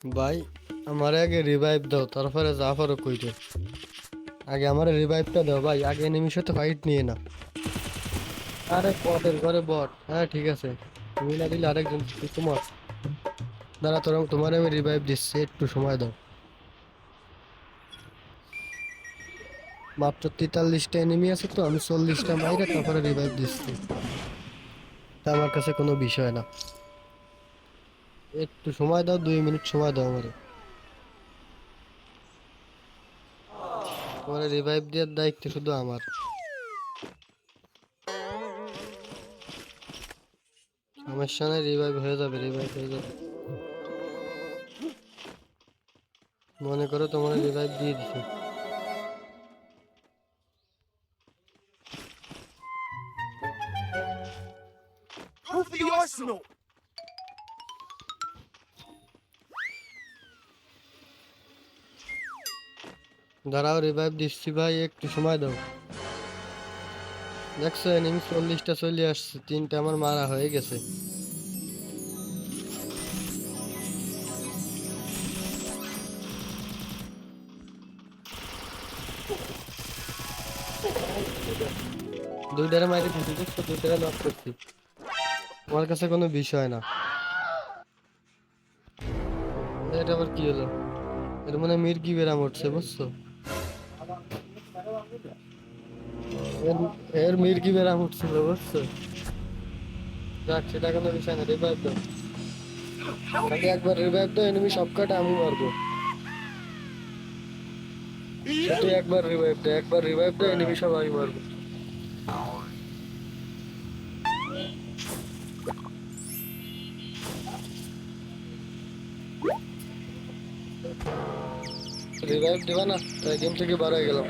ভাই আমার আগে রিভাইভ দাও, তারপরে জাফারও কইতে। আগে আমার রিভাইভটা দাও ভাই, আগে এনিমির সাথে ফাইট নিয়ে না। আরে বটের ঘরে বট, হ্যাঁ ঠিক আছে। তুমি না দিলে আরেকজন তোমার। দাঁড়া তোমার আমি রিভাইভ দিচ্ছি, একটু সময় দাও। মাত্র 43টা এনিমি আছে তো, আমি 40টা মাইরে তারপরে রিভাইভ দিচ্ছি। তা আমার কাছে কোনো বিষয় না। একটু সময় দাও, 2 মিনিট সময় দাও আমারে। তোমার রিভাইভ দেওয়ার দায়িত্ব শুধু আমার। সমস্যা নেই, রিভাইভ হয়ে যাবে, রিভাইভ হয়ে যাবে। মনে করো তোমার রিভাইভ দিয়ে দিছি। Move the arsenal! দাঁড়াও, রিভাইভ দিচ্ছি ভাই, একটু সময় দাও। দেখছো এনিমি 40টা চলে আসছে, 3টা আমার মারা হয়ে গেছে। দুইটারে মাইরে দিচ্ছি, দেখছো দুইটারে লক করছি। আমার কাছে কোনো বিষয় না। এটা আবার কি হলো? এর মানে মির্গি বেরাম উঠছে, বুঝছো? এর এর মির্গি বেরাম উঠছিল, বুঝছো? যাক, সেটা কোনো বিষয় না, রিভাইভ দাও। খালি একবার রিভাইভ দাও, এনিমি সব কটা আমি মারবো। শুধু একবার রিভাইভ দাও, একবার রিভাইভ দাও, এনিমি সব আমি মারবো। রিভাইভ দিবা না, তাই গেম থেকে বার হয়ে গেলাম।